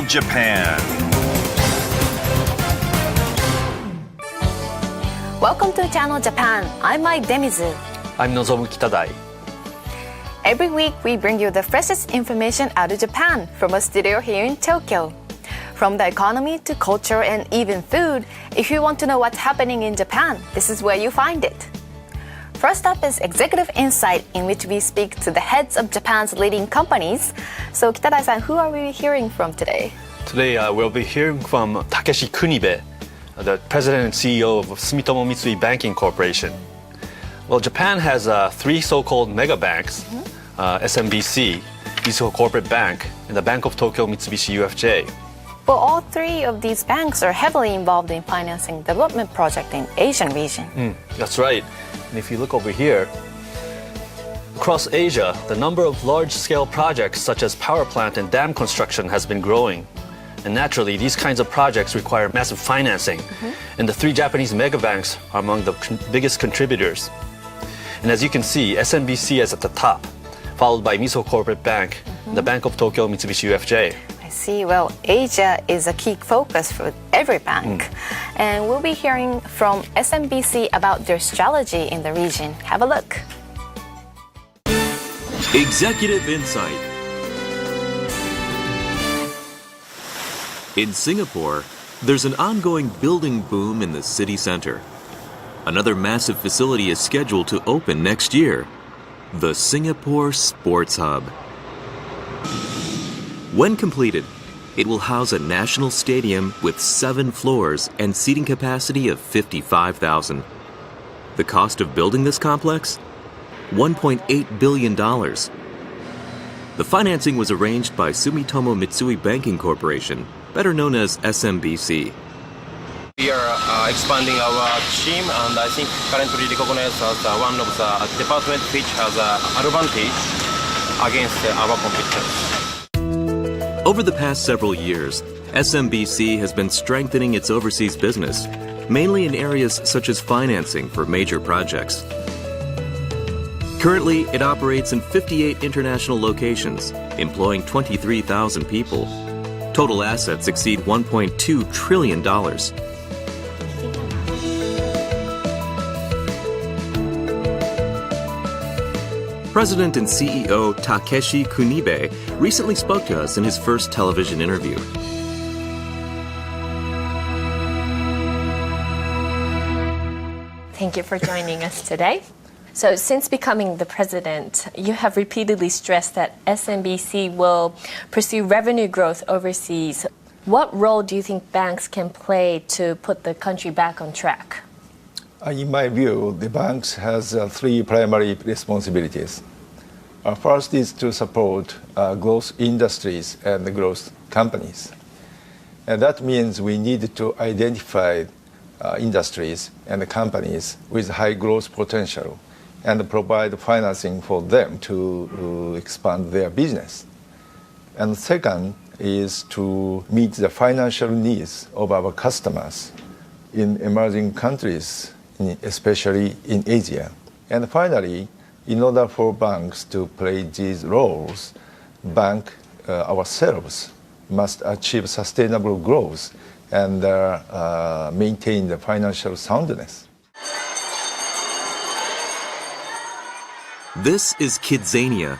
Japan. Welcome to Channel Japan. I'm Mai Demizu. I'm Nozomu Kitadai. Every week we bring you the freshest information out of Japan from a studio here in Tokyo. From the economy to culture and even food, if you want to know what's happening in Japan, this is where you find it. First up is Executive Insight, in which we speak to the heads of Japan's leading companies. So Kitadai-san, who are we hearing from today? Today we'll be hearing from Takeshi Kunibe, the president and CEO of Sumitomo Mitsui Banking Corporation. Well, Japan has three so-called mega banks, SMBC, Mizuho Corporate Bank, and the Bank of Tokyo Mitsubishi UFJ. Well, all three of these banks are heavily involved in financing development projects in Asian region. That's right. And if you look over here, across Asia, the number of large-scale projects such as power plant and dam construction has been growing. And naturally, these kinds of projects require massive financing. And the three Japanese mega banks are among the biggest contributors. And as you can see, SMBC is at the top, followed by Mizuho Corporate Bank, and the Bank of Tokyo Mitsubishi UFJ. I see. Well, Asia is a key focus for every bank. And we'll be hearing from SMBC about their strategy in the region. Have a look. Executive Insight. In Singapore, there's an ongoing building boom in the city center. Another massive facility is scheduled to open next year, the Singapore Sports Hub. When completed, it will house a national stadium with 7 floors and seating capacity of 55,000. The cost of building this complex? $1.8 billion. The financing was arranged by Sumitomo Mitsui Banking Corporation, better known as SMBC. We are expanding our team, and I think currently recognized as one of the departments which has an advantage against our competitors. Over the past several years, SMBC has been strengthening its overseas business, mainly in areas such as financing for major projects. Currently, it operates in 58 international locations, employing 23,000 people. Total assets exceed $1.2 trillion. President and CEO Takeshi Kunibe recently spoke to us in his first television interview. Thank you for joining us today. So since becoming the president, you have repeatedly stressed that SMBC will pursue revenue growth overseas. What role do you think banks can play to put the country back on track? In my view, the banks has 3 primary responsibilities. First is to support growth industries and growth companies. And that means we need to identify industries and companies with high growth potential and provide financing for them to expand their business. And second is to meet the financial needs of our customers in emerging countries, especially in Asia. And finally, in order for banks to play these roles, ourselves must achieve sustainable growth and maintain the financial soundness. This is Kidzania,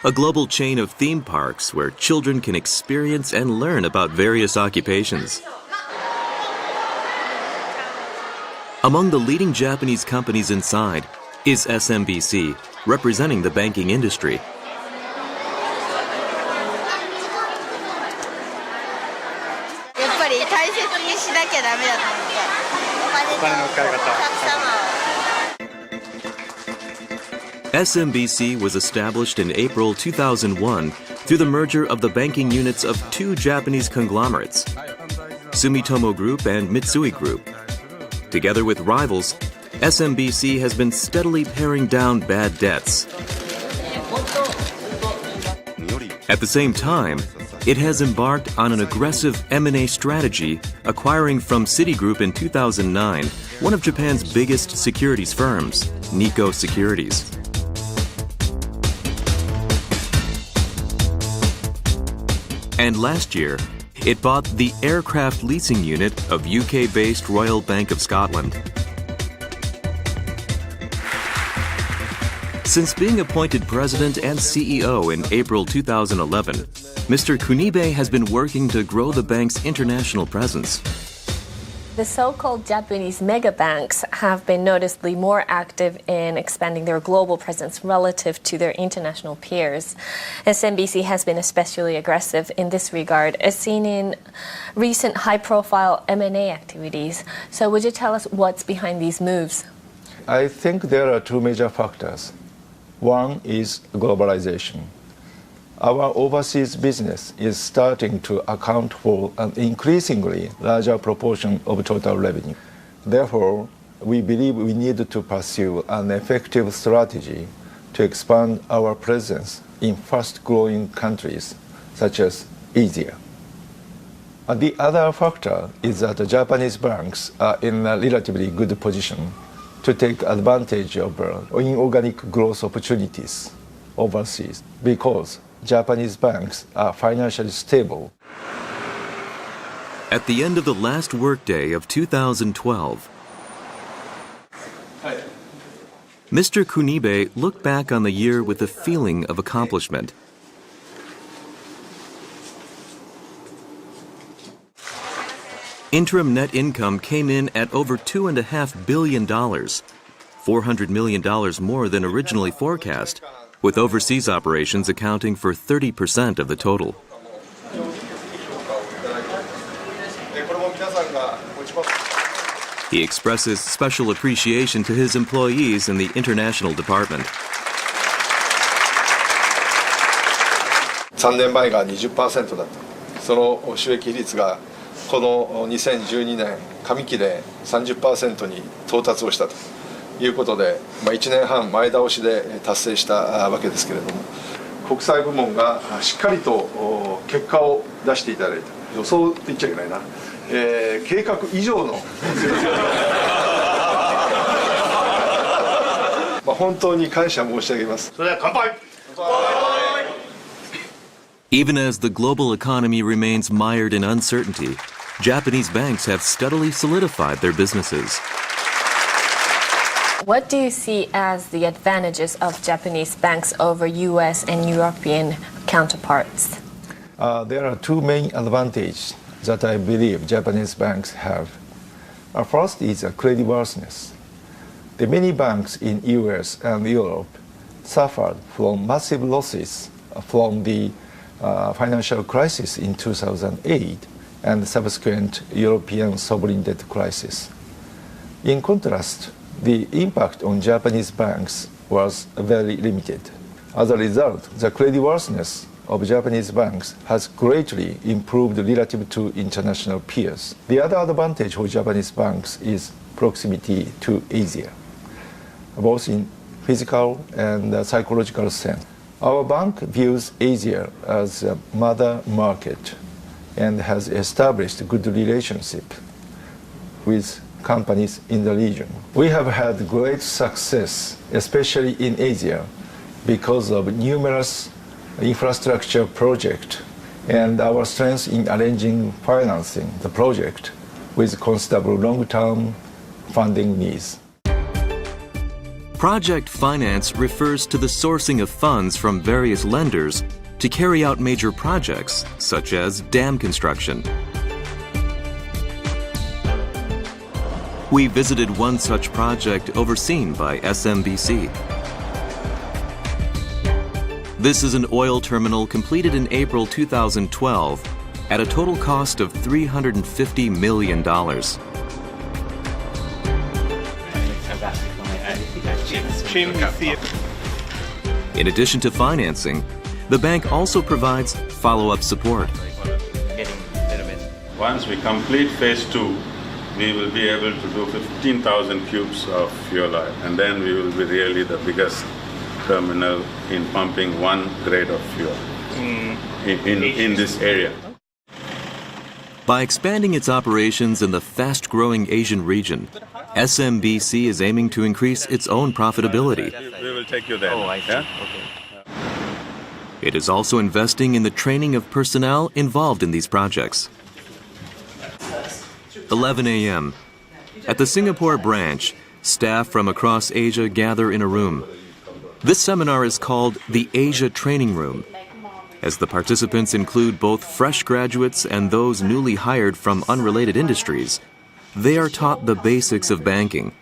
a global chain of theme parks where children can experience and learn about various occupations. Among the leading Japanese companies inside is SMBC, representing the banking industry. SMBC was established in April 2001 through the merger of the banking units of 2 Japanese conglomerates, Sumitomo Group and Mitsui Group. Together with rivals, SMBC has been steadily paring down bad debts. At the same time, it has embarked on an aggressive M&A strategy, acquiring from Citigroup in 2009 one of Japan's biggest securities firms, Nikko Securities. And last year, It bought the aircraft leasing unit of UK-based Royal Bank of Scotland. Since being appointed president and CEO in April 2011, Mr. Kunibe has been working to grow the bank's international presence. The so-called Japanese mega banks have been noticeably more active in expanding their global presence relative to their international peers. SMBC has been especially aggressive in this regard, as seen in recent high-profile M&A activities. So would you tell us what's behind these moves? I think there are two major factors. One is globalization. Our overseas business is starting to account for an increasingly larger proportion of total revenue. Therefore, we believe we need to pursue an effective strategy to expand our presence in fast-growing countries such as Asia. And the other factor is that the Japanese banks are in a relatively good position to take advantage of inorganic growth opportunities overseas because Japanese banks are financially stable. At the end of the last workday of 2012, Mr. Kunibe looked back on the year with a feeling of accomplishment. Interim net income came in at over $2.5 billion, $400 million more than originally forecast, with overseas operations accounting for 30% of the total. He expresses special appreciation to his employees in the international department. 3年前が 20% だった。その収益比率がこの2012年上期で 30% に到達をしたということで、1年半前倒しで達成したわけですけれども、国際部門がしっかりと結果を出していただいた。予想って言っちゃいけないな。計画以上の本当に感謝申し上げます。それでは乾杯。 Even as the global economy remains mired in uncertainty, Japanese banks have steadily solidified their businesses. What do you see as the advantages of Japanese banks over US and European counterparts? There are two main advantages that I believe Japanese banks have. First is creditworthiness. The many banks in US and Europe suffered from massive losses from the financial crisis in 2008 and the subsequent European sovereign debt crisis. In contrast, the impact on Japanese banks was very limited. As a result, the creditworthiness of Japanese banks has greatly improved relative to international peers. The other advantage for Japanese banks is proximity to Asia, both in physical and psychological sense. Our bank views Asia as a mother market and has established good relationship with companies in the region. We have had great success, especially in Asia, because of numerous infrastructure projects and our strength in arranging financing the project with considerable long-term funding needs. Project finance refers to the sourcing of funds from various lenders to carry out major projects, such as dam construction. We visited one such project overseen by SMBC. This is an oil terminal completed in April 2012 at a total cost of $350 million. In addition to financing, the bank also provides follow-up support. Once we complete phase 2, we will be able to do 15,000 cubes of fuel oil, and then we will be really the biggest terminal in pumping one grade of fuel in this area. By expanding its operations in the fast-growing Asian region, SMBC is aiming to increase its own profitability. We will take you there. Oh, I see. Yeah? Okay. It is also investing in the training of personnel involved in these projects. 11 a.m. At the Singapore branch, staff from across Asia gather in a room. This seminar is called the Asia Training Room, as the participants include both fresh graduates and those newly hired from unrelated industries. They are taught the basics of banking.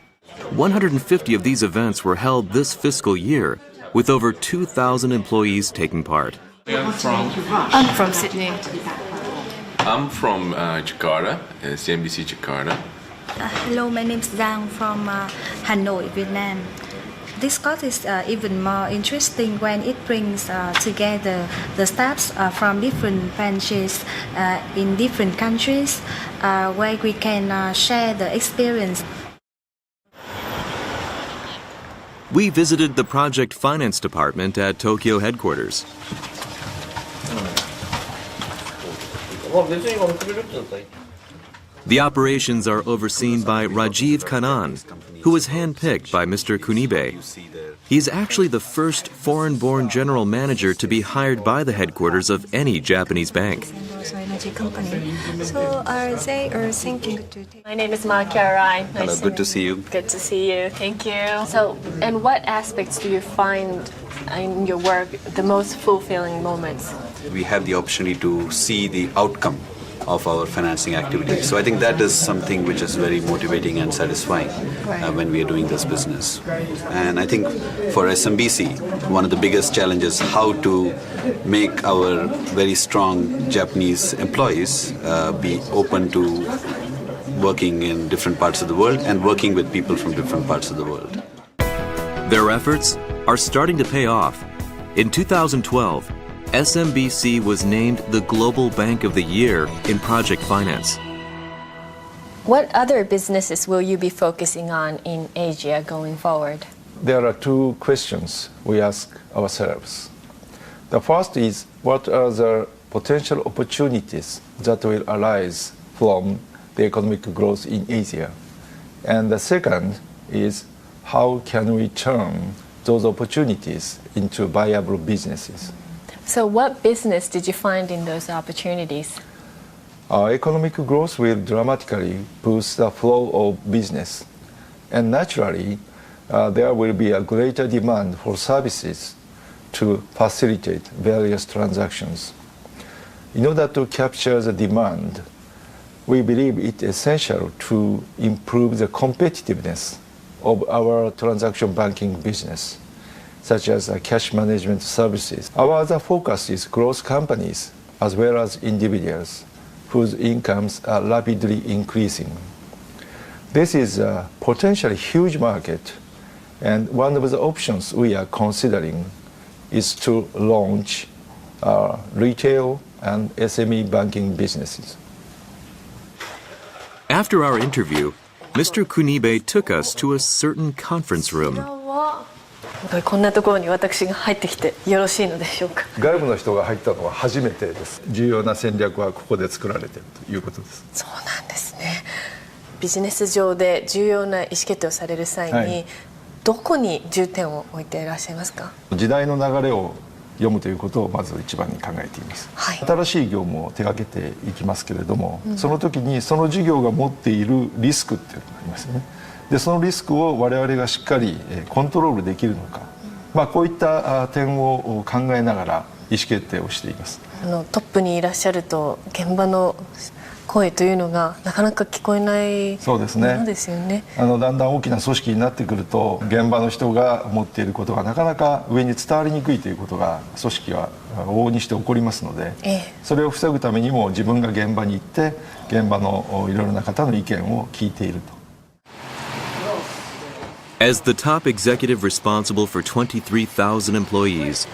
150 of these events were held this fiscal year, with over 2,000 employees taking part. I'm from Sydney. I'm from Jakarta, CNBC Jakarta. Hello, my name is Giang from Hanoi, Vietnam. This course is even more interesting when it brings together the staffs from different branches in different countries where we can share the experience. We visited the project finance department at Tokyo headquarters. The operations are overseen by Rajiv Kannan, who was handpicked by Mr. Kunibe. He's actually the first foreign-born general manager to be hired by the headquarters of any Japanese bank. So they are thinking to take... My name is Makia Rai. Hello, good to see you. Good to see you. Thank you. So, and what aspects do you find in your work the most fulfilling moments? We have the opportunity to see the outcome of our financing activity. So I think that is something which is very motivating and satisfying when we are doing this business. And I think for SMBC, one of the biggest challenges is how to make our very strong Japanese employees be open to working in different parts of the world and working with people from different parts of the world. Their efforts are starting to pay off. In 2012, SMBC was named the Global Bank of the Year in project finance. What other businesses will you be focusing on in Asia going forward? There are two questions we ask ourselves. The first is, what are the potential opportunities that will arise from the economic growth in Asia? And the second is, how can we turn those opportunities into viable businesses? So what business did you find in those opportunities? Economic growth will dramatically boost the flow of business. And naturally, there will be a greater demand for services to facilitate various transactions. In order to capture the demand, we believe it essential to improve the competitiveness of our transaction banking business, such as cash management services. Our other focus is growth companies as well as individuals whose incomes are rapidly increasing. This is a potentially huge market, and one of the options we are considering is to launch retail and SME banking businesses. After our interview, Mr. Kunibe took us to a certain conference room. こんなところに私が入ってきてよろしいのでしょうか。外部の人が入ったのは初めてです。重要な戦略はここで作られているということです。そうなんですね。ビジネス上で重要な意思決定をされる際に、はい、どこに重点を置いていらっしゃいますか。時代の流れを読むということをまず一番に考えています、はい、新しい業務を手掛けていきますけれども、その時にその事業が持っているリスクっていうのがありますよね。でそのリスクを我々がしっかりコントロールできるのか、こういった点を考えながら意思決定をしています。トップにいらっしゃると現場の声というのがなかなか聞こえないものですよね。だんだん大きな組織になってくると現場の人が持っていることがなかなか上に伝わりにくいということが組織は往々にして起こりますので、それを防ぐためにも自分が現場に行って現場のいろいろな方の意見を聞いていると。As the top executive responsible for 23,000 employees,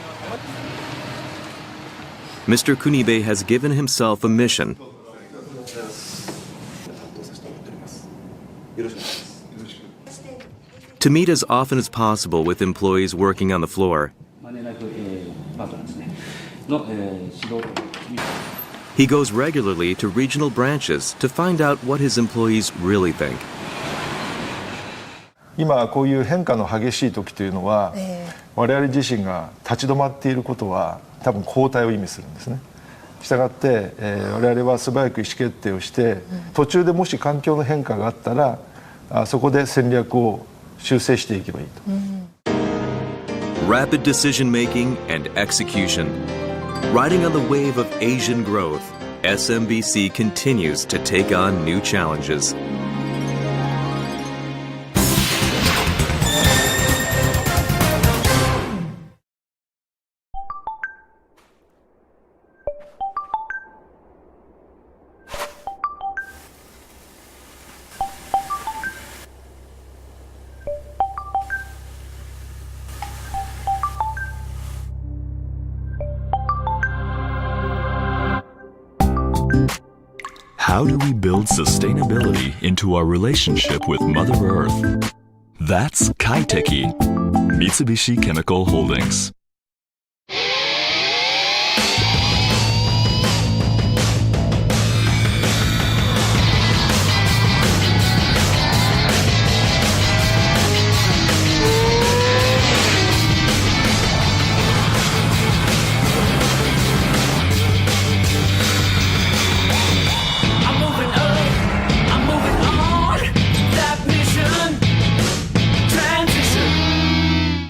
Mr. Kunibe has given himself a mission. To meet as often as possible with employees working on the floor. He goes regularly to regional branches to find out what his employees really think. 今こういう変化の激しい時というのは、我々自身が立ち止まっていることは多分後退を意味するんですね。したがって、我々は素早く意思決定をして、途中でもし環境の変化があったらそこで戦略を修正していけばいいと。Rapid decision making and execution. Riding on the wave of Asian growth, SMBC continues to take on new challenges. How do we build sustainability into our relationship with Mother Earth? That's Kaiteki, Mitsubishi Chemical Holdings.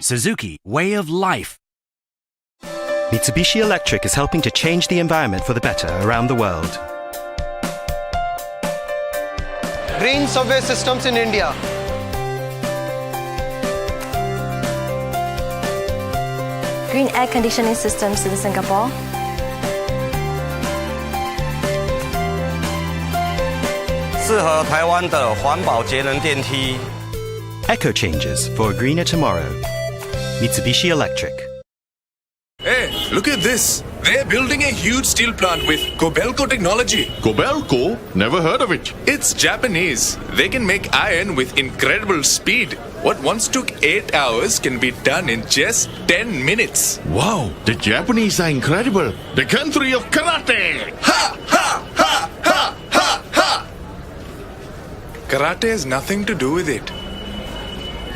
Suzuki Way of Life. Mitsubishi Electric is helping to change the environment for the better around the world. Green subway systems in India. Green air conditioning systems in Singapore. Eco changes for a greener tomorrow. Mitsubishi Electric. Hey, look at this. They're building a huge steel plant with Kobelco technology. Kobelco? Never heard of it. It's Japanese. They can make iron with incredible speed. What once took 8 hours can be done in just 10 minutes. Wow, the Japanese are incredible. The country of karate. Ha! Ha! Ha! Ha! Ha! Ha! Karate has nothing to do with it.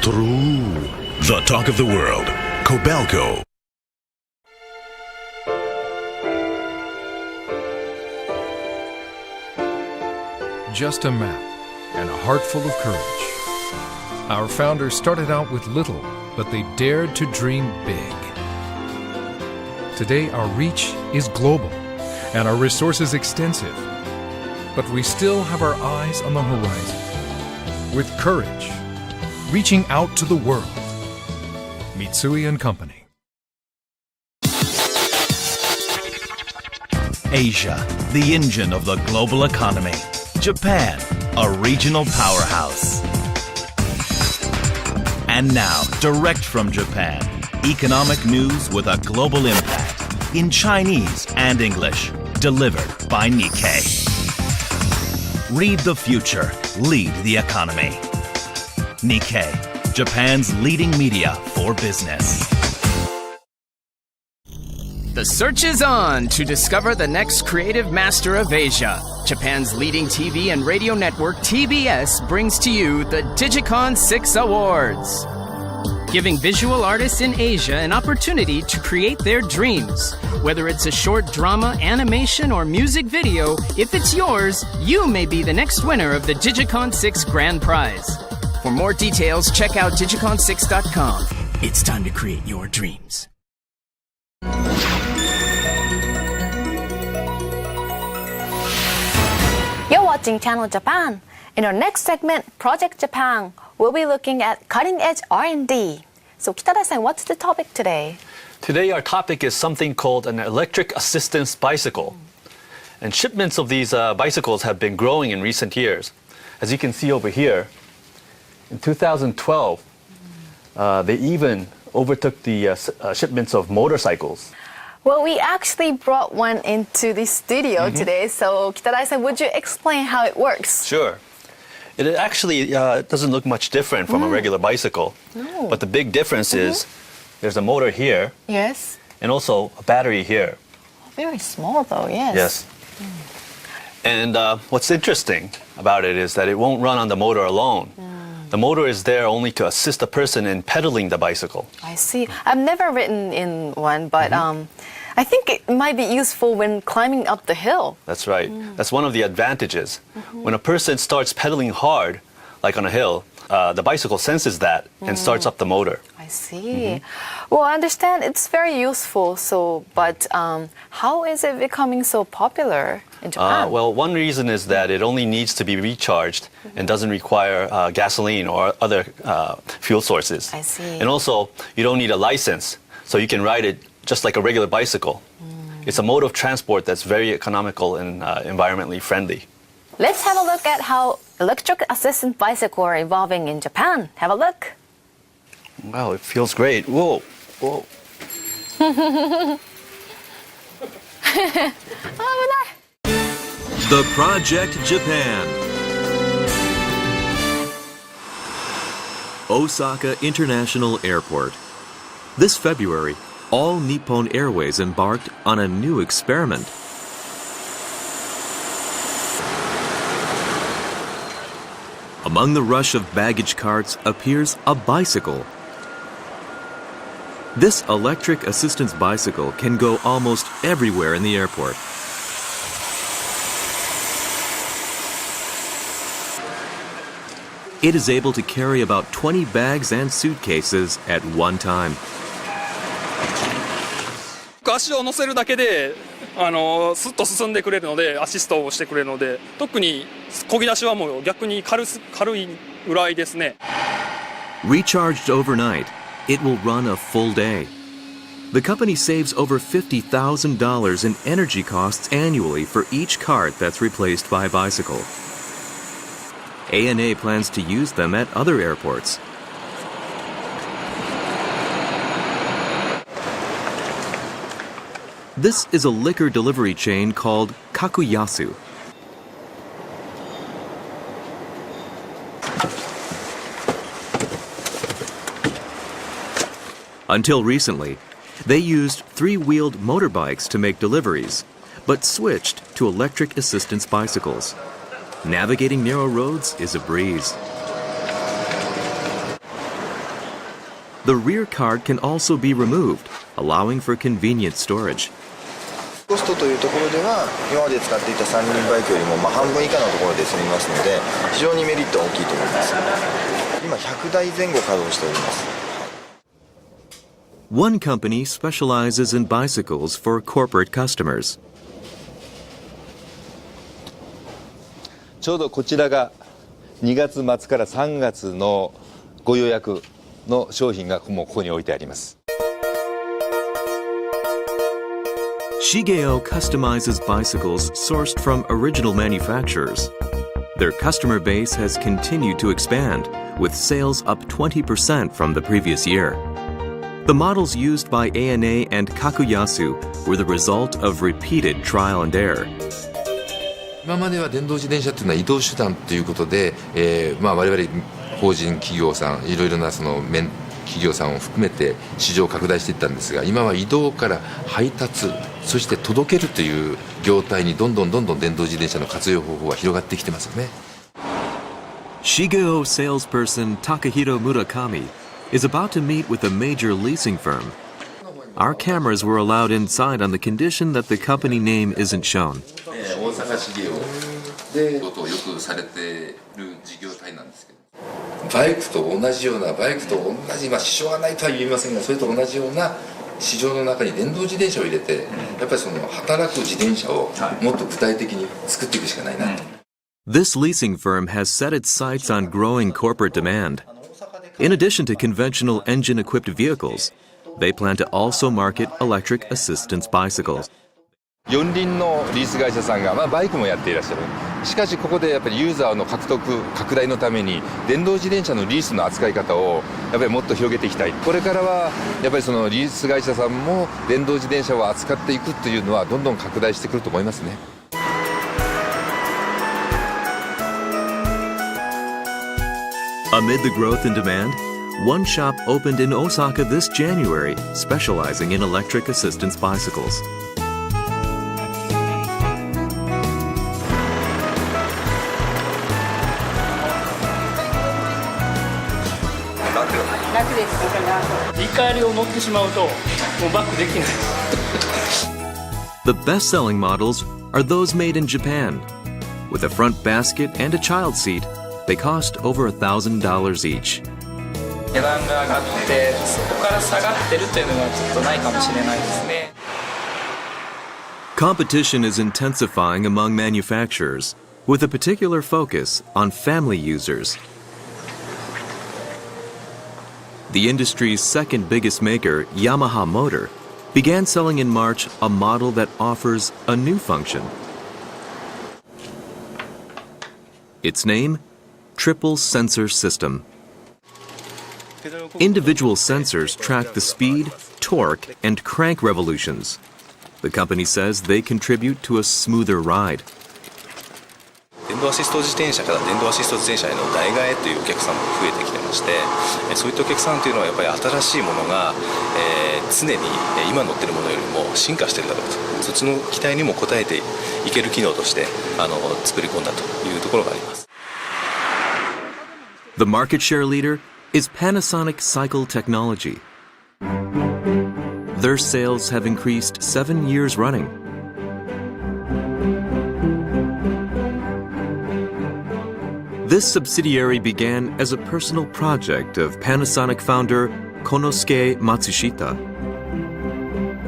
True. The talk of the world. Kobelco. Just a map and a heart full of courage. Our founders started out with little, but they dared to dream big. Today, our reach is global and our resources extensive. But we still have our eyes on the horizon. With courage, reaching out to the world. Mitsui & Company. Asia, the engine of the global economy. Japan, a regional powerhouse. And now, direct from Japan, economic news with a global impact. In Chinese and English, delivered by Nikkei. Read the future, lead the economy. Nikkei, Japan's leading media for business. The search is on to discover the next creative master of Asia. Japan's leading TV and radio network TBS brings to you the Digicon 6 Awards, giving visual artists in Asia an opportunity to create their dreams. Whether it's a short drama, animation, or music video, if it's yours, you may be the next winner of the Digicon 6 Grand Prize. For more details, check out digicon6.com. It's time to create your dreams. You're watching Channel Japan. In our next segment, Project Japan, we'll be looking at cutting-edge R&D. So Kitara-san, what's the topic today? Today our topic is something called an electric assistance bicycle. And shipments of these bicycles have been growing in recent years. As you can see over here, in 2012, they even overtook the shipments of motorcycles. Well, we actually brought one into the studio today. So Kitara-san, would you explain how it works? Sure. It actually doesn't look much different from a regular bicycle. No. But the big difference is there's a motor here. Yes. And also a battery here. Very small though, yes. Yes. And what's interesting about it is that it won't run on the motor alone. The motor is there only to assist the person in pedaling the bicycle. I see. I've never ridden in one, but I think it might be useful when climbing up the hill. That's right. That's one of the advantages. When a person starts pedaling hard, like on a hill, the bicycle senses that and starts up the motor. I see. Well, I understand it's very useful. But how is it becoming so popular in Japan? Well, one reason is that it only needs to be recharged and doesn't require gasoline or other fuel sources. I see. And also, you don't need a license, so you can ride it just like a regular bicycle. It's a mode of transport that's very economical and environmentally friendly. Let's have a look at how electric assistant bicycles are evolving in Japan. Have a look. Wow, it feels great. Whoa, whoa. The Project Japan. Osaka International Airport. This February, All Nippon Airways embarked on a new experiment. Among the rush of baggage carts appears a bicycle. This electric assistance bicycle can go almost everywhere in the airport. It is able to carry about 20 bags and suitcases at one time. 足を乗せるだけでスッと進んでくれるのでアシストをしてくれるので特に漕ぎ出しはもう逆に軽いぐらいですね。Recharged overnight, it will run a full day. The company saves over $50,000 in energy costs annually for each cart that's replaced by a bicycle. ANA plans to use them at other airports. This is a liquor delivery chain called Kakuyasu. Until recently, they used three-wheeled motorbikes to make deliveries, but switched to electric assistance bicycles. Navigating narrow roads is a breeze. The rear card can also be removed, allowing for convenient storage. コストというところでは今まで使っていた三輪バイクよりも半分以下のところで済みますので非常にメリットは大きいと思います。今100台前後稼働しております。 One company specializes in bicycles for corporate customers. ちょうどこちらが2月末から3月のご予約の商品がもうここに置いてあります。 Shigeo customizes bicycles sourced from original manufacturers. Their customer base has continued to expand, with sales up 20% from the previous year. The models used by ANA and Kakuyasu were the result of repeated trial and error. 今までは電動自転車というのは移動手段ということで、我々法人企業さんいろいろな企業さんを含めて市場を拡大していったんですが、今は移動から配達そして届けるという業態にどんどん電動自転車の活用方法は広がってきてますよね。 Shigeo salesperson Takahiro Murakami is about to meet with a major leasing firm. Our cameras were allowed inside on the condition that the company name isn't shown. 大阪市業でことをよくされている事業体なんですけど、バイクと同じような支障がないとは言いませんが、それと同じような市場の中に電動自転車を入れて、やっぱり働く自転車をもっと具体的に作っていくしかないなと。 This leasing firm has set its sights on growing corporate demand. In addition to conventional engine-equipped vehicles, they plan to also market electric assistance bicycles. 四輪のリース会社さんが、バイクもやっていらっしゃる。しかしここでやっぱりユーザーの拡大のために電動自転車のリースの扱い方をやっぱりもっと広げていきたい。これからはやっぱりリース会社さんも電動自転車を扱っていくというのはどんどん拡大してくると思いますね。 Amid the growth in demand, one shop opened in Osaka this January, specializing in electric assistance bicycles. 楽です。見返りを乗ってしまうともうバックできない。The best-selling models are those made in Japan. With a front basket and a child seat, they cost over $1,000 each. 値段が上がってそこから下がってるというのはちょっとないかもしれないですね。Competition is intensifying among manufacturers, with a particular focus on family users. The industry's second biggest maker, Yamaha Motor, began selling in March a model that offers a new function. Its name? Triple Sensor System. Individual sensors track the speed, torque, and crank revolutions. The company says they contribute to a smoother ride. 電動アシスト自転車から電動アシスト自転車への代替えというお客さんも増えてきてまして、そういったお客さんというのはやっぱり新しいものが、常に今乗っているものよりも進化しているだろうと、そっちの期待にも応えていける機能として作り込んだというところがあります。The market share leader is Panasonic Cycle Technology. Their sales have increased 7 years running. This subsidiary began as a personal project of Panasonic founder Konosuke Matsushita.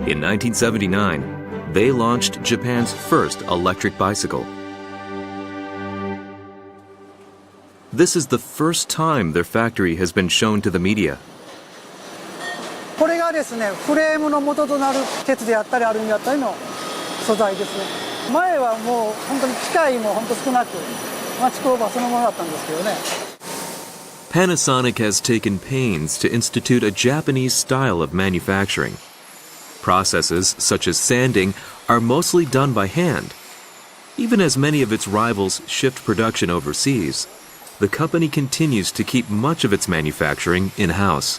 In 1979, they launched Japan's first electric bicycle. This is the first time their factory has been shown to the media. これがですね、フレームの元となる鉄であったりアルミだったりの素材ですね。前はもう本当に機械も本当少なく、町工場そのものだったんですけどね。Panasonic has taken pains to institute a Japanese style of manufacturing. Processes such as sanding are mostly done by hand. Even as many of its rivals shift production overseas, the company continues to keep much of its manufacturing in-house.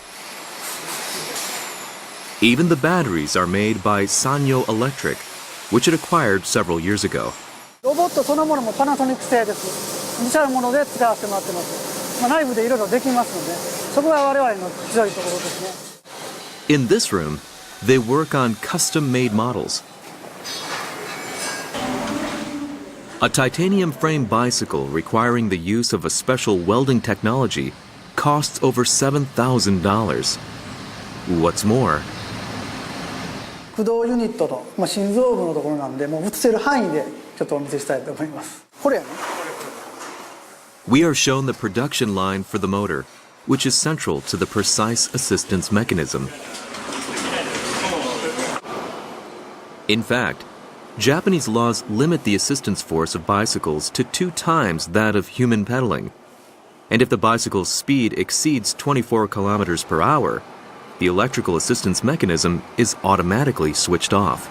Even the batteries are made by Sanyo Electric, which it acquired several years ago. ロボットそのものもパナソニック製です。自社のもので使わせてもらってます。内部でいろいろできますので、そこが我々の強いところですね。In this room, they work on custom-made models. A titanium frame bicycle requiring the use of a special welding technology costs over $7,000. What's more, 駆動ユニットの、心臓部のところなんで、もう映せる範囲でちょっとお見せしたいと思います。これやね。We are shown the production line for the motor, which is central to the precise assistance mechanism. In fact, Japanese laws limit the assistance force of bicycles to 2 times that of human pedaling. And if the bicycle's speed exceeds 24 kilometers per hour, the electrical assistance mechanism is automatically switched off.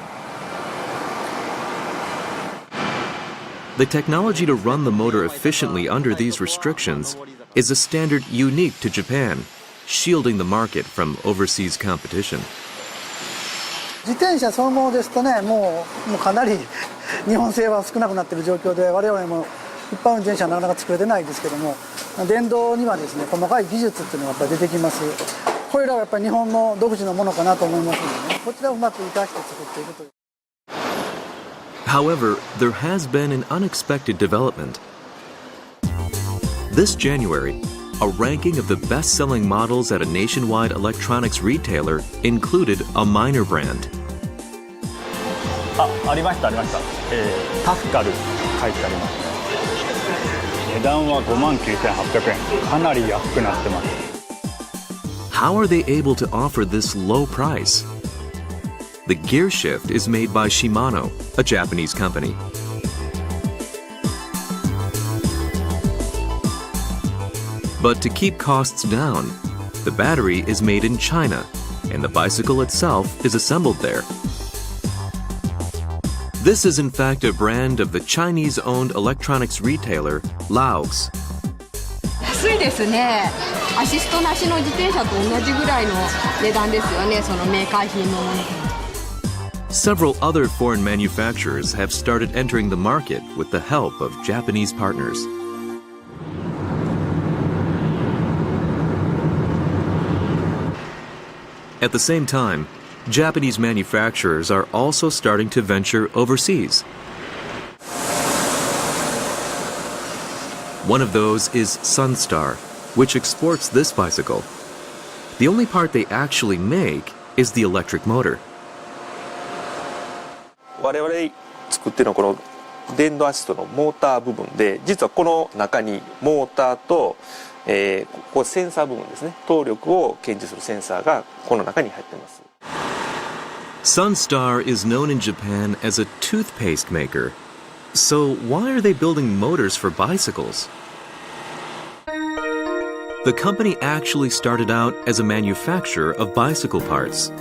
The technology to run the motor efficiently under these restrictions is a standard unique to Japan, shielding the market from overseas competition. 自転車そのものですとね、もうかなり日本製は少なくなっている状況で、我々も一般運転車はなかなか作れてないですけども、電動にはですね、細かい技術っていうのがやっぱり出てきます。これらはやっぱり日本の独自のものかなと思いますのでね、こちらをうまく生かして作っているという。However, there has been an unexpected development. This January, a ranking of the best-selling models at a nationwide electronics retailer included a minor brand. ありました。タスカル書いてありますね。値段は59,800円。かなり安くなってます。How are they able to offer this low price? The gear shift is made by Shimano, a Japanese company. But to keep costs down, the battery is made in China, and the bicycle itself is assembled there. This is in fact a brand of the Chinese-owned electronics retailer, Laos. 安いですね。アシストなしの自転車と同じぐらいの値段ですよね、そのメーカー品のもの。Several other foreign manufacturers have started entering the market with the help of Japanese partners. At the same time, Japanese manufacturers are also starting to venture overseas. One of those is Sunstar, which exports this bicycle. The only part they actually make is the electric motor. 我々作ってるのはこの電動アシストのモーター部分で、実はこの中にモーターと、ここセンサー部分ですね、動力を検知するセンサーがこの中に入っています。Sunstar is known in Japan as a toothpaste maker. So why are they building motors for bicycles? The company actually started out as a manufacturer of bicycle parts.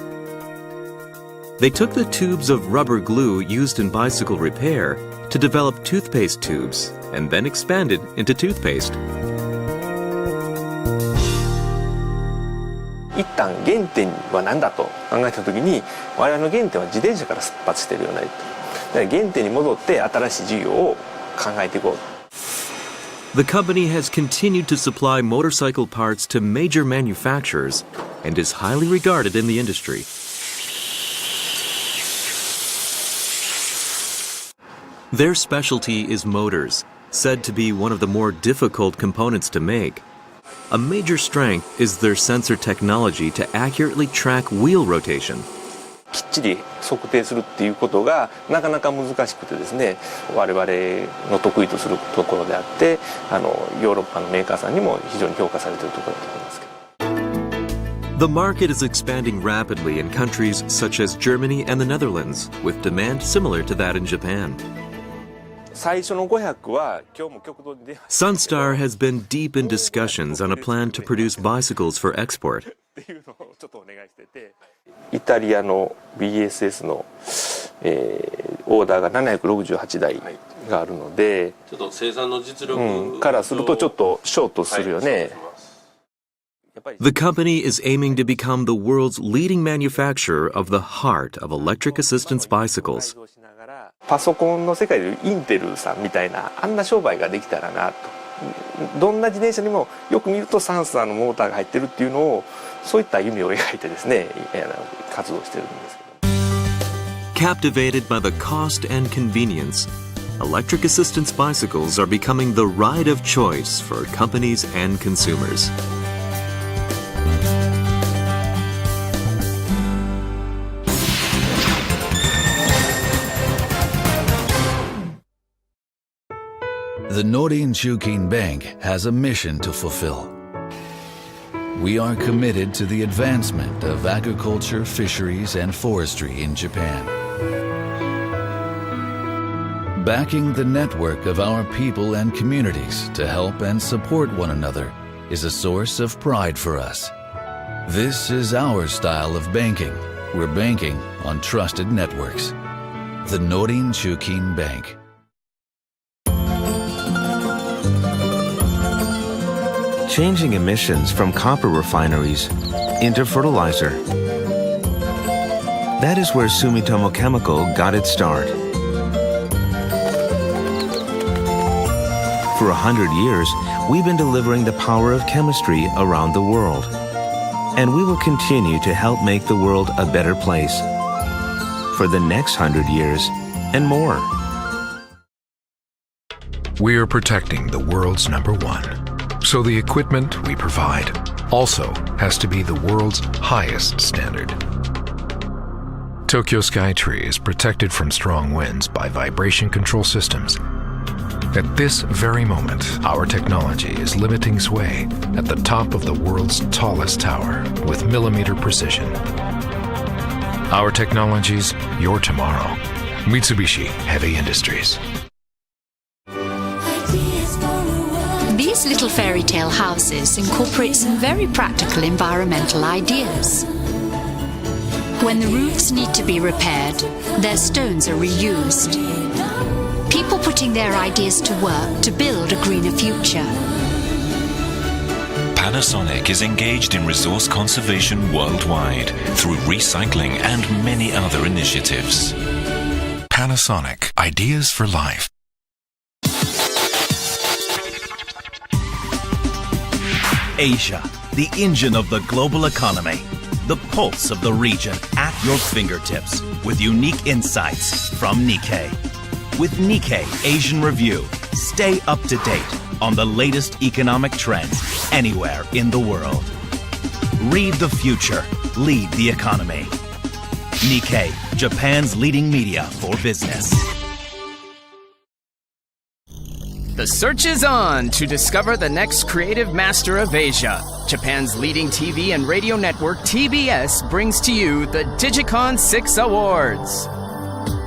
They took the tubes of rubber glue used in bicycle repair to develop toothpaste tubes and then expanded into toothpaste. 一旦原点は何だと考えた時に、我々の原点は自転車から出発しているようなと。だから原点に戻って新しい事業を考えていこう。The company has continued to supply motorcycle parts to major manufacturers and is highly regarded in the industry. Their specialty is motors, said to be one of the more difficult components to make. A major strength is their sensor technology to accurately track wheel rotation. きっちり測定するっていうことがなかなか難しくてですね、我々の得意とするところであって、ヨーロッパのメーカーさんにも非常に評価されているところだと思いますけど。The market is expanding rapidly in countries such as Germany and the Netherlands, with demand similar to that in Japan. 最初の500は今日も極度に出ました。 Sunstar has been deep in discussions on a plan to produce bicycles for export. っていうのをちょっとお願いしてて、イタリアの BSS の、オーダーが768台があるので、ちょっと生産の実力、からするとちょっとショートするよね。The company is aiming to become the world's leading manufacturer of the heart of electric assistance bicycles. パソコンの世界でインテルさんみたいなあんな商売ができたらなと。どんな自転車にもよく見るとサンサーのモーターが入ってるっていうのを、そういった夢を描いてですね、活動してるんですけど。Captivated by the cost and convenience, electric assistance bicycles are becoming the ride of choice for companies and consumers. The Norin Shukin Bank has a mission to fulfill. We are committed to the advancement of agriculture, fisheries, and forestry in Japan. Backing the network of our people and communities to help and support one another is a source of pride for us. This is our style of banking. We're banking on trusted networks. The Norin Shukin Bank. Changing emissions from copper refineries into fertilizer. That is where Sumitomo Chemical got its start. For 100 years, we've been delivering the power of chemistry around the world. And we will continue to help make the world a better place for the next 100 years and more. We are protecting the world's #1. So the equipment we provide also has to be the world's highest standard. Tokyo Skytree is protected from strong winds by vibration control systems. At this very moment, our technology is limiting sway at the top of the world's tallest tower with millimeter precision. Our technologies, your tomorrow. Mitsubishi Heavy Industries. These little fairy tale houses incorporate some very practical environmental ideas. When the roofs need to be repaired, their stones are reused. People putting their ideas to work to build a greener future. Panasonic is engaged in resource conservation worldwide through recycling and many other initiatives. Panasonic, ideas for life. Asia, the engine of the global economy. The pulse of the region at your fingertips with unique insights from Nikkei. With Nikkei Asian Review, stay up to date on the latest economic trends anywhere in the world. Read the future, lead the economy. Nikkei, Japan's leading media for business. The search is on to discover the next creative master of Asia. Japan's leading TV and radio network TBS brings to you the Digicon 6 Awards,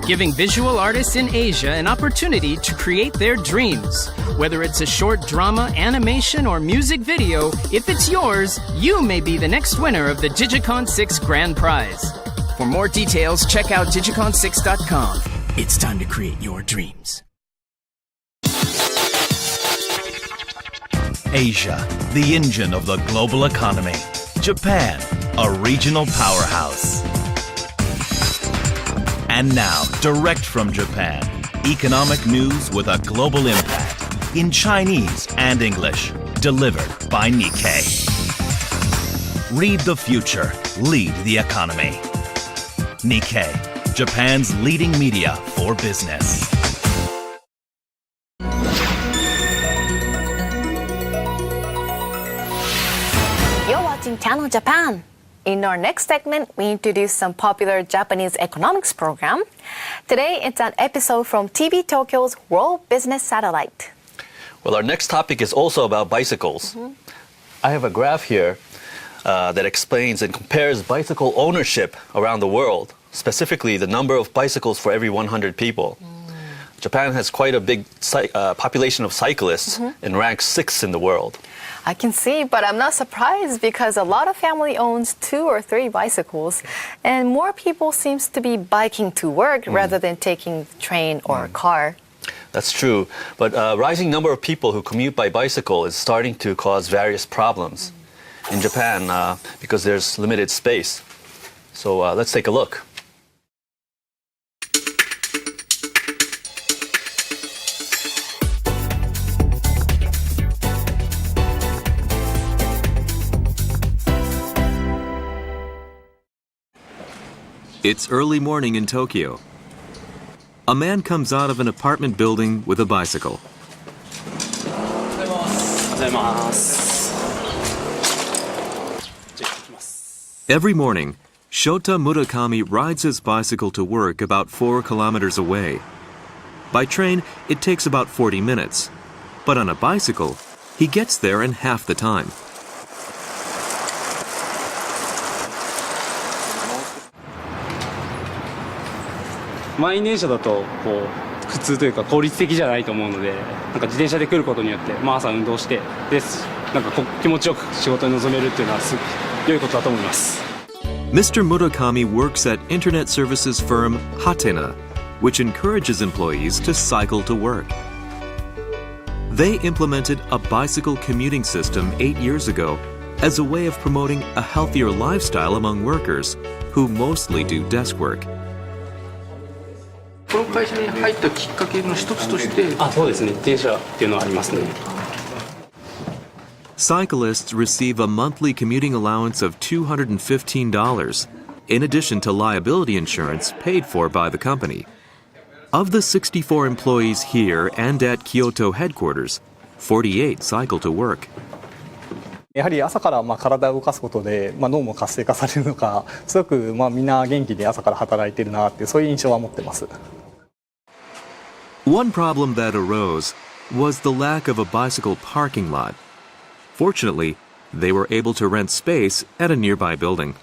giving visual artists in Asia an opportunity to create their dreams. Whether it's a short drama, animation, or music video, if it's yours, you may be the next winner of the Digicon 6 Grand Prize. For more details, check out digicon6.com. It's time to create your dreams. Asia, the engine of the global economy. Japan, a regional powerhouse. And now, direct from Japan, economic news with a global impact in Chinese and English, delivered by Nikkei. Read the future, lead the economy. Nikkei, Japan's leading media for business. You're watching Channel Japan. In our next segment, we introduce some popular Japanese economics program. Today, it's an episode from TV Tokyo's World Business Satellite. Well, our next topic is also about bicycles. I have a graph here that explains and compares bicycle ownership around the world, specifically the number of bicycles for every 100 people. Japan has quite a big population of cyclists and ranks 6th in the world. I can see, but I'm not surprised because a lot of family owns 2 or 3 bicycles, and more people seems to be biking to work rather than taking train or a car. That's true, but a rising number of people who commute by bicycle is starting to cause various problems in Japan because there's limited space. So let's take a look. It's early morning in Tokyo. A man comes out of an apartment building with a bicycle. Every morning, Shota Murakami rides his bicycle to work about 4 kilometers away. By train, it takes about 40 minutes. But on a bicycle, he gets there in half the time. Mine 電車だとこう苦痛というか効率的じゃないと思うので、なんか自転車で来ることによって、朝運動してなんか気持ちよく仕事に臨めるっていうのは良いことだと思います。Mr. Murakami works at internet services firm Hatena, which encourages employees to cycle to work. They implemented a bicycle commuting system 8 years ago as a way of promoting a healthier lifestyle among workers who mostly do desk work. この会社に入ったきっかけの一つとして、そうですね、電車っていうのはありますね。Cyclists receive a monthly commuting allowance of $215, in addition to liability insurance paid for by the company. Of the 64 employees here and at Kyoto headquarters, 48 cycle to work. やはり朝から体を動かすことで脳も活性化されるのか、すごくみんな元気で朝から働いてるなっていうそういう印象は持ってます。One problem that arose was the lack of a bicycle parking lot. Fortunately, they were able to rent space at a nearby building.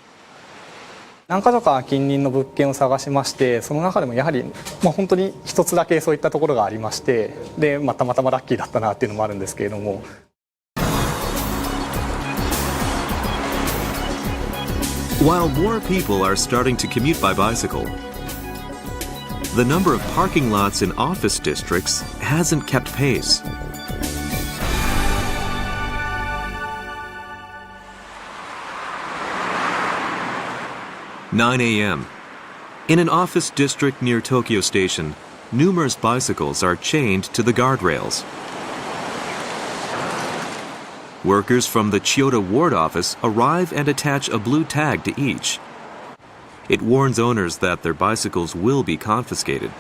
何か所か近隣の物件を探しまして、その中でもやはり本当に一つだけそういったところがありまして、でたまたまラッキーだったなっていうのもあるんですけれども。While more people are starting to commute by bicycle, the number of parking lots in office districts hasn't kept pace. "9 a.m. In an office district near Tokyo Station, numerous bicycles are chained to the guardrails. Workers from the Chiyoda Ward office arrive and attach a blue tag to each. It warns owners that their bicycles will be confiscated.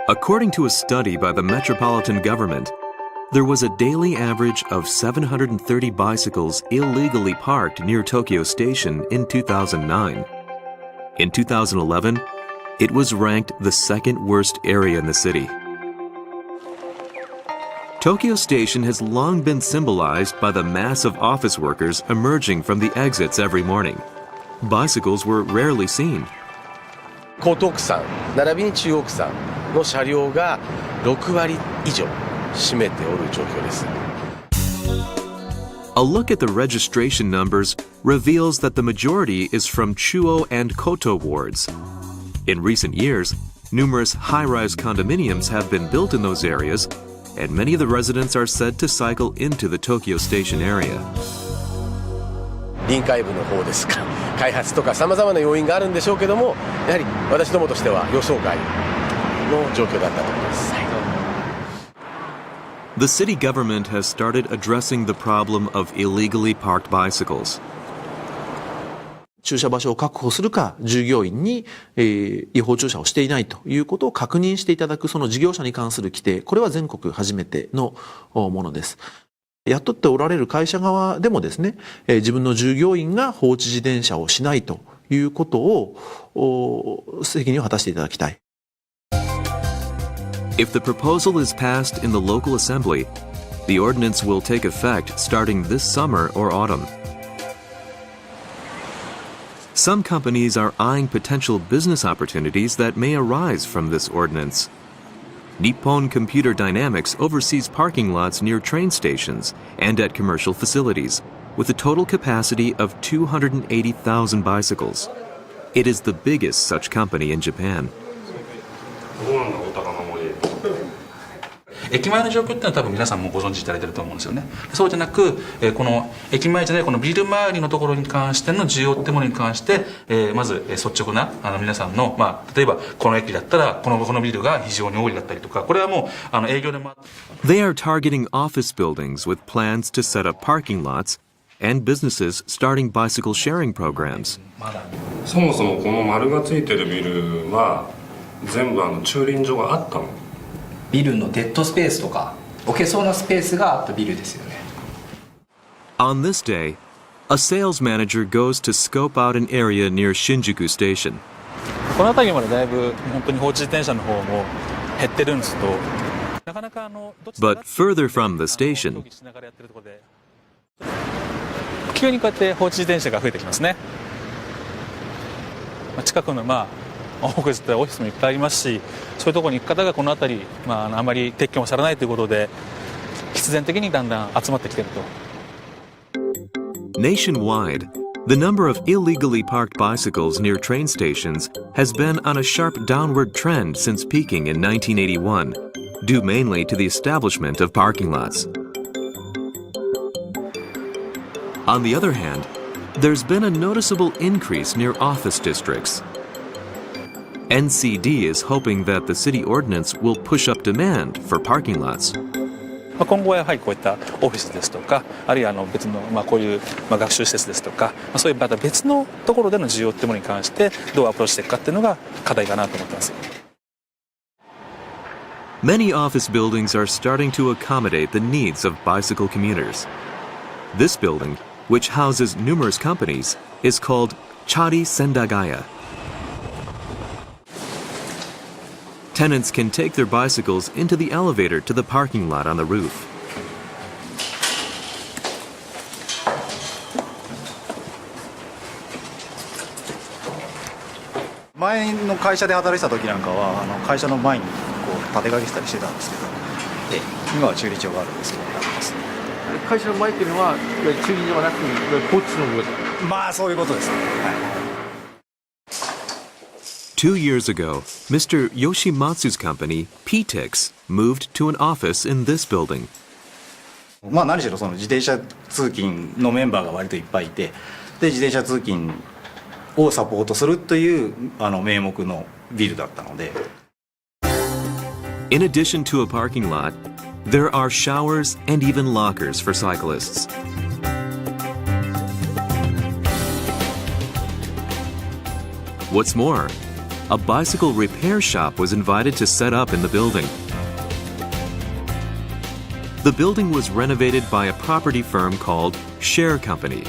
According to a study by the metropolitan government, there was a daily average of 730 bicycles illegally parked near Tokyo Station in 2009. In 2011, it was ranked the second worst area in the city. Tokyo Station has long been symbolized by the mass of office workers emerging from the exits every morning. Bicycles were rarely seen. 江東区さん並びに中央区さんの車両が6割以上占めておる状況です。 A look at the registration numbers reveals that the majority is from Chuo and Koto wards. In recent years, numerous high-rise condominiums have been built in those areas, and many of the residents are said to cycle into the Tokyo Station area. 臨海部の方ですか、開発とかさまざまな要因があるんでしょうけども、やはり私どもとしては予想外の状況だったと思います。 The city government has started addressing the problem of illegally parked bicycles. 駐車場所を確保するか、従業員に、違法駐車をしていないということを確認していただく、その事業者に関する規定、これは全国初めてのものです。雇っておられる会社側でもですね、自分の従業員が放置自転車をしないということを責任を果たしていただきたい。 If the proposal is passed in the local assembly, the ordinance will take effect starting this summer or autumn. Some companies are eyeing potential business opportunities that may arise from this ordinance. Nippon Computer Dynamics oversees parking lots near train stations and at commercial facilities, with a total capacity of 280,000 bicycles. It is the biggest such company in Japan. 駅前の状況っていうのは多分皆さんもご存知いただいていると思うんですよね。そうじゃなく、この駅前じゃないこのビル周りのところに関しての需要ってものに関して、まず率直な皆さんの、例えばこの駅だったらこのビルが非常に多いだったりとか、これはもう営業でも。They are targeting office buildings with plans to set up parking lots and businesses starting bicycle sharing programs. そもそもこの丸がついてるビルは全部駐輪場があったの？ビルのデッドスペースとか置けそうなスペースがあったビルですよね。 On this day, a sales manager goes to scope out an area near Shinjuku Station. この辺りまでだいぶ本当に放置自転車の方も減ってるんですと、なかなかBut further from the station, 急にこうやって放置自転車が増えてきますね。近くのオフィスもいっぱいありますし、そういうところに行く方がこの辺り、あまり撤去もされないということで、必然的にだんだん集まってきていると。Nationwide, the number of illegally parked bicycles near train stations has been on a sharp downward trend since peaking in 1981, due mainly to the establishment of parking lots. On the other hand, there's been a noticeable increase near office districts. NCD is hoping that the city ordinance will push up demand for parking lots. 今後はやはりこういったオフィスですとか、あるいは別のこういう学習施設ですとか、そういうまた別のところでの需要っていうものに関してどうアプローチしていくかっていうのが課題かなと思ってます。Many office buildings are starting to accommodate the needs of bicycle commuters. This building, which houses numerous companies, is called Chari Sendagaya. Tenants can take their bicycles into the elevator to the parking lot on the roof. 前の会社で働いてた時なんかは会社の前にこう立てかけてたりしてたんですけど、今は駐輪場があるんですけど、会社の前っていうのは駐輪場がなくて交通の部分。そういうことですね。2 years ago, Mr. Yoshimatsu's company, PTX, moved to an office in this building. 何しろその自転車通勤のメンバーが割といっぱいいて、で自転車通勤をサポートするという名目のビルだったので。In addition to a parking lot, there are showers and even lockers for cyclists. What's more, a bicycle repair shop was invited to set up in the building. The building was renovated by a property firm called Share Company.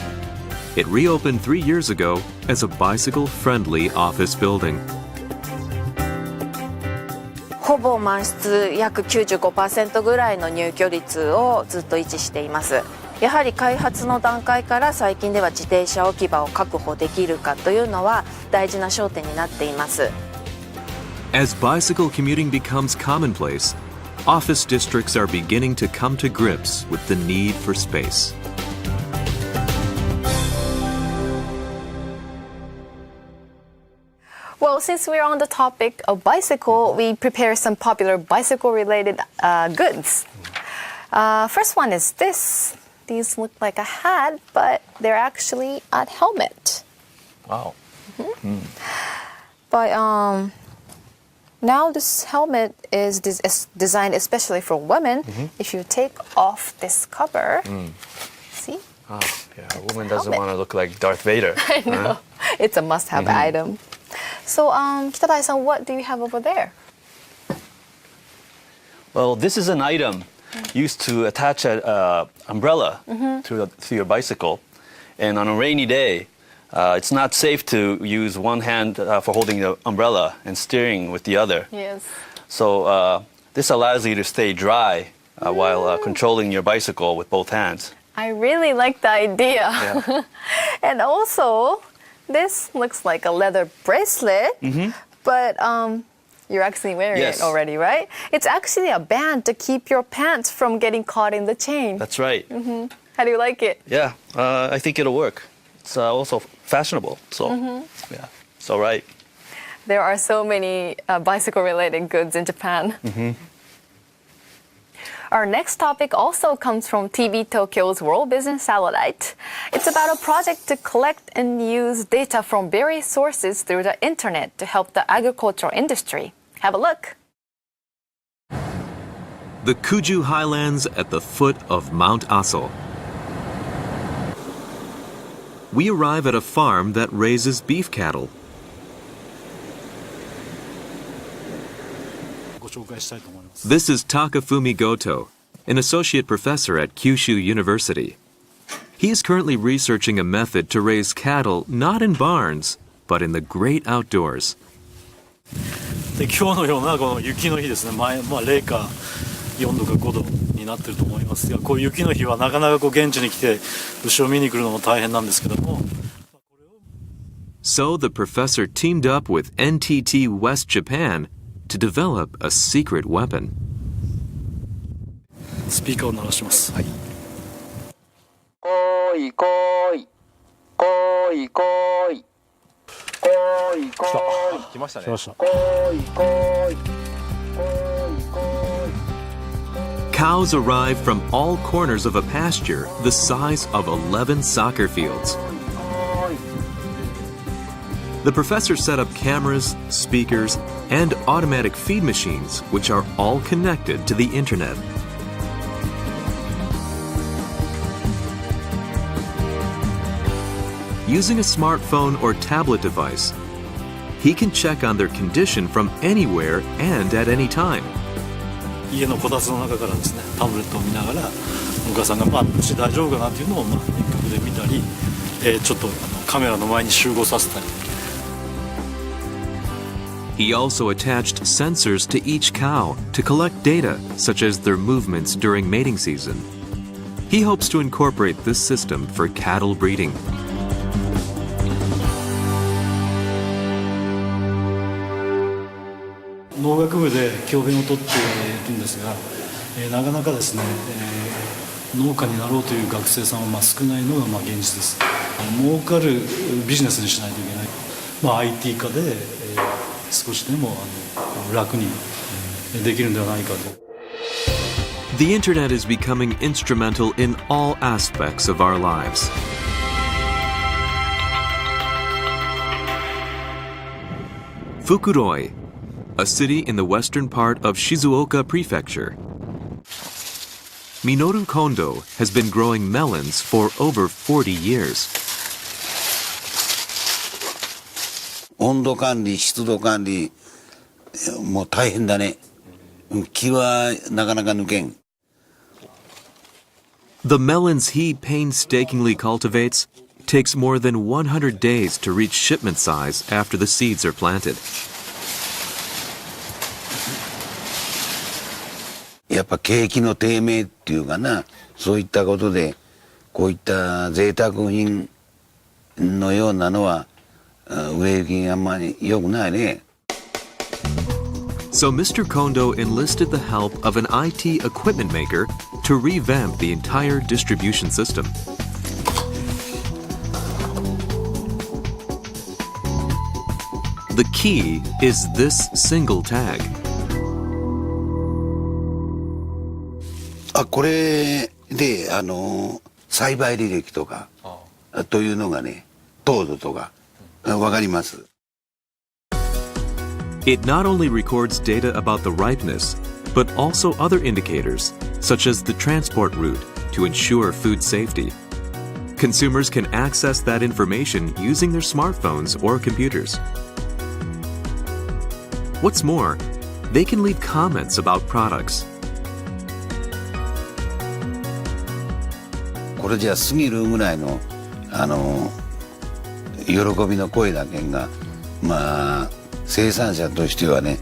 It reopened 3 years ago as a bicycle-friendly office building. ほぼ満室約 95% ぐらいの入居率をずっと維持しています。やはり開発の段階から最近では自転車置き場を確保できるかというのは大事な焦点になっています。As bicycle commuting becomes commonplace, office districts are beginning to come to grips with the need for space. Well, since we're on the topic of bicycle, we prepare some popular bicycle-related goods. First one is this. These look like a hat, but they're actually a helmet. Wow. Mm-hmm. But now this helmet is designed especially for women. Mm-hmm. If you take off this cover, see? Oh, yeah, a woman doesn't want to look like Darth Vader. I know. It's a must-have item. So, Kitadai-san, what do you have over there? Well, this is an item used to attach an umbrella to your bicycle. And on a rainy day, it's not safe to use one hand for holding the umbrella and steering with the other. Yes. So this allows you to stay dry while controlling your bicycle with both hands. I really like the idea. Yeah. And also, this looks like a leather bracelet, but you're actually wearing it already, right? It's actually a band to keep your pants from getting caught in the chain. That's right. How do you like it? Yeah, I think it'll work. It's also fashionable, so yeah, it's all right. There are so many bicycle-related goods in Japan. Our next topic also comes from TV Tokyo's World Business Satellite. It's about a project to collect and use data from various sources through the internet to help the agricultural industry. Have a look. The Kuju Highlands at the foot of Mount Aso. We arrive at a farm that raises beef cattle. This is Takafumi Goto, an associate professor at Kyushu University. He is currently researching a method to raise cattle not in barns, but in the great outdoors. で今日のようなこの雪の日ですね、零下4度か5度になってると思いますが、こういう雪の日はなかなかこう現地に来て牛を見に来るのも大変なんですけども。So the professor teamed up with NTT West Japan to develop a secret weapon. スピーカーを鳴らします。はい。来い来い来い来い来い来い来ましたね。来い来い来い来い Cows arrive from all corners of a pasture the size of 11 soccer fields. The professor set up cameras, speakers, and automatic feed machines, which are all connected to the internet. Using a smartphone or tablet device, he can check on their condition from anywhere and at any time. 家のこたつの中からですね、タブレットを見ながらお母さんが牛大丈夫かなっていうのを遠隔で見たり、ちょっとカメラの前に集合させたり。He also attached sensors to each cow to collect data, such as their movements during mating season. He hopes to incorporate this system for cattle breeding. 農学部で教鞭をとっているんですが、なかなかですね、農家になろうという学生さんは少ないのが現実です。儲かるビジネスにしないといけない。IT 化で、少しでも楽にできるんではないかと。The internet is becoming instrumental in all aspects of our lives. Fukuroi, a city in the western part of Shizuoka Prefecture. Minoru Kondo has been growing melons for over 40 years. 温度管理、湿度管理、もう大変だね。木はなかなか抜けん。The melons he painstakingly cultivates takes more than 100 days to reach shipment size after the seeds are planted. やっぱ景気の低迷っていうかな、そういったことでこういった贅沢品のようなのは売れ行きがあんまり良くないね。So Mr. Kondo enlisted the help of an IT equipment maker to revamp the entire distribution system. The key is this single tag. これで栽培履歴とかというのがね、糖度とかわかります。It not only records data about the ripeness, but also other indicators, such as the transport route, to ensure food safety. Consumers can access that information using their smartphones or computers. What's more, they can leave comments about products. これじゃ過ぎるぐらいの喜びの声だけがまあ生産者としてはね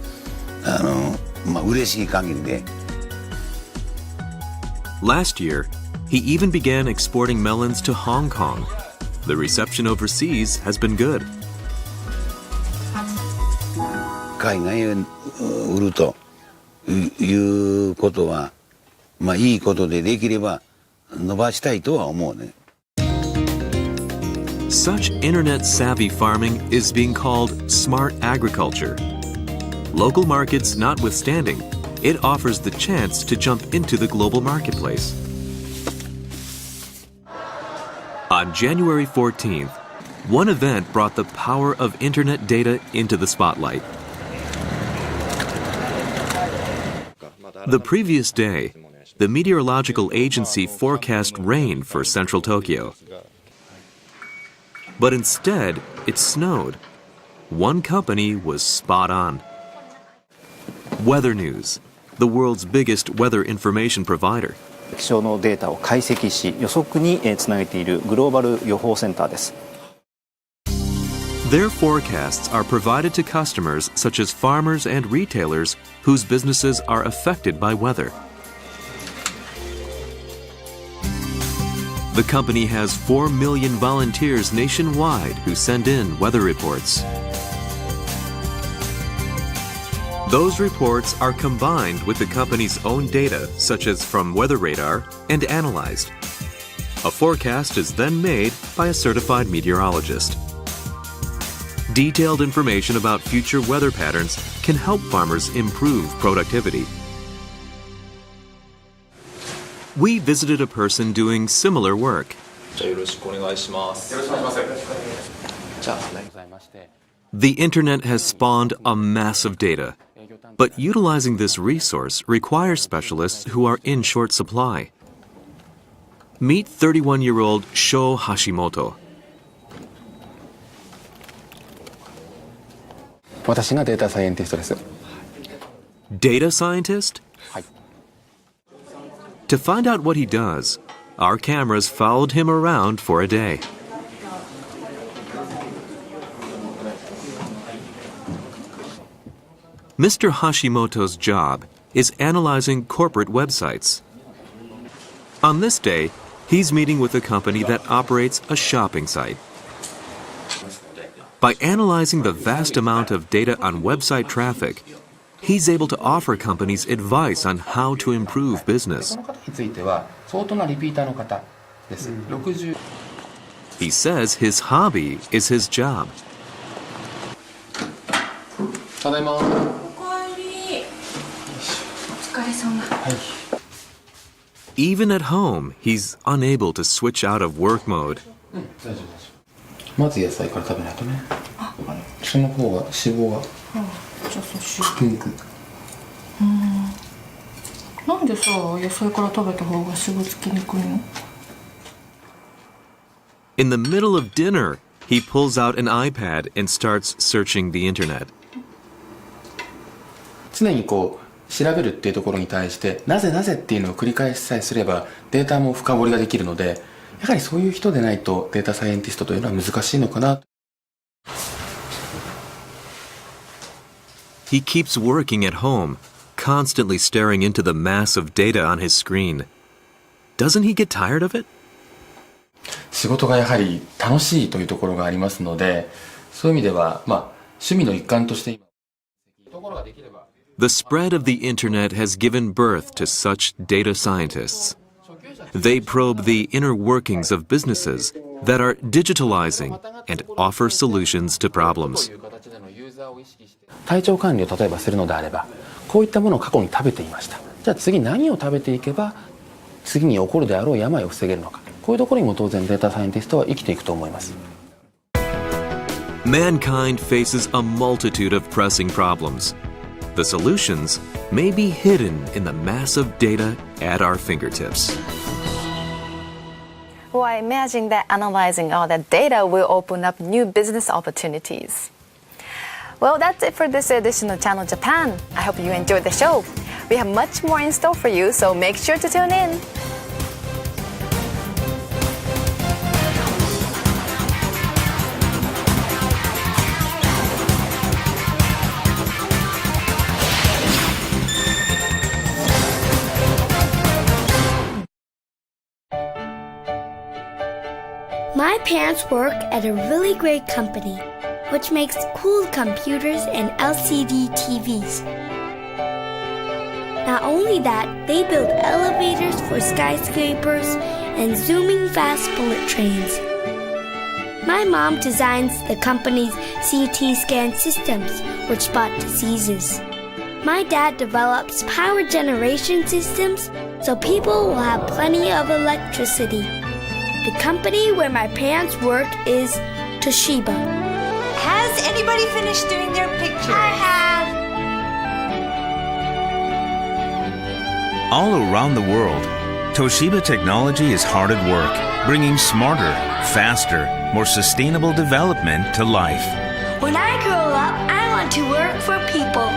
嬉しい限りで。Last year, he even began exporting melons to Hong Kong. The reception overseas has been good. 海外へ売るということは、いいことでできれば伸ばしたいとは思うね。Such internet-savvy farming is being called smart agriculture. Local markets notwithstanding, it offers the chance to jump into the global marketplace. On January 14th, one event brought the power of internet data into the spotlight. The previous day, the meteorological agency forecast rain for central Tokyo. But instead, it snowed. One company was spot on. Weather News, the world's biggest weather information provider. 気象のデータを解析し予測につなげているグローバル予報センターです。Their forecasts are provided to customers such as farmers and retailers whose businesses are affected by weather. The company has 4 million volunteers nationwide who send in weather reports. Those reports are combined with the company's own data, such as from Weather Radar, and analyzed. A forecast is then made by a certified meteorologist. Detailed information about future weather patterns can help farmers improve productivity. We visited a person doing similar work. The internet has spawned a mass of data, but utilizing this resource requires specialists who are in short supply. Meet 31-year-old Sho Hashimoto. 私がデータサイエンティストです。 Data scientist? はい。 To find out what he does, our cameras followed him around for a day. Mr. Hashimoto's job is analyzing corporate websites. On this day, he's meeting with a company that operates a shopping site. By analyzing the vast amount of data on website traffic, he's able to offer companies advice on how to improve business. He says his hobby is his job. Even at home, he's unable to switch out of work mode. まず野菜から食べないとね。その方が脂肪がしい。なんでさ、野菜から食べた方が脂肪つきにくいの？ In the middle of dinner, he pulls out an iPad and starts searching the internet. 常にこう調べるっていうところに対してなぜなぜっていうのを繰り返しさえすればデータも深掘りができるので、やはりそういう人でないとデータサイエンティストというのは難しいのかな。 He keeps working at home, constantly staring into the mass of data on his screen. Doesn't he get tired of it? 仕事がやはり楽しいというところがありますので、そういう意味では趣味の一環として今 The spread of the internet has given birth to such data scientists. They probe the inner workings of businesses that are digitalizing and offer solutions to problems. 体調管理を例えばするのであれば、こういったものを過去に食べていました。じゃあ次何を食べていけば次に起こるであろう病を防げるのか。こういうところにも当然データサイエンティストは生きていくと思います。 Mankind faces a multitude of pressing problems. The solutions may be hidden in the mass of data at our fingertips. Well, I imagine that analyzing all that data will open up new business opportunities. Well, that's it for this edition of Channel Japan. I hope you enjoyed the show. We have much more in store for you, so make sure to tune in. My parents work at a really great company, which makes cool computers and LCD TVs. Not only that, they build elevators for skyscrapers and zooming fast bullet trains. My mom designs the company's CT scan systems, which spot diseases. My dad develops power generation systems so people will have plenty of electricity. The company where my parents work is Toshiba. Has anybody finished doing their pictures? I have. All around the world, Toshiba technology is hard at work, bringing smarter, faster, more sustainable development to life. When I grow up, I want to work for people.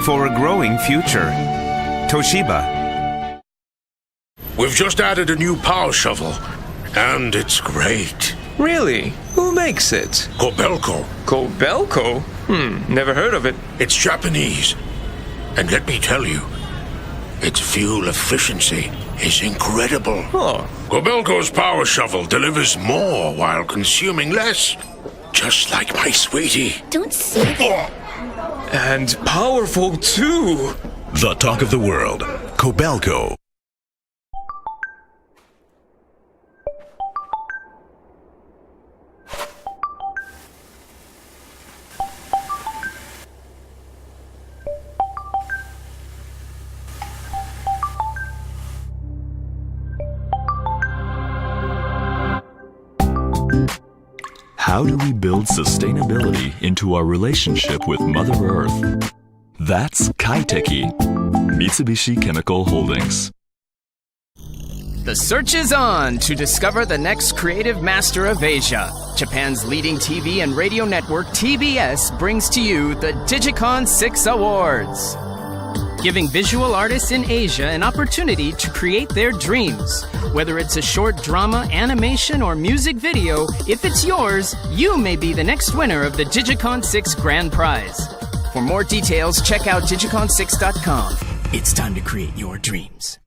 For a growing future, Toshiba. We've just added a new power shovel, and it's great. Really? Who makes it? Kobelco. Kobelco? Never heard of it. It's Japanese. And let me tell you, its fuel efficiency is incredible. Oh. Kobelco's power shovel delivers more while consuming less. Just like my sweetie. Don't say that. And powerful too. The talk of the world, Kobelco. How do we build sustainability into our relationship with Mother Earth? That's Kaiteki, Mitsubishi Chemical Holdings. The search is on to discover the next creative master of Asia. Japan's leading TV and radio network TBS brings to you the Digicon 6 Awards, giving visual artists in Asia an opportunity to create their dreams. Whether it's a short drama, animation, or music video, if it's yours, you may be the next winner of the Digicon 6 Grand Prize. For more details, check out digicon6.com. It's time to create your dreams.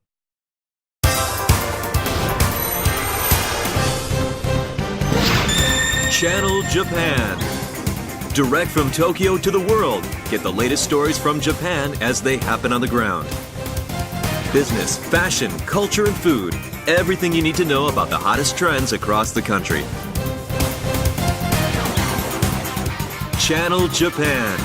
Channel Japan. Direct from Tokyo to the world. Get the latest stories from Japan as they happen on the ground. Business, fashion, culture, and food. Everything you need to know about the hottest trends across the country. Channel Japan.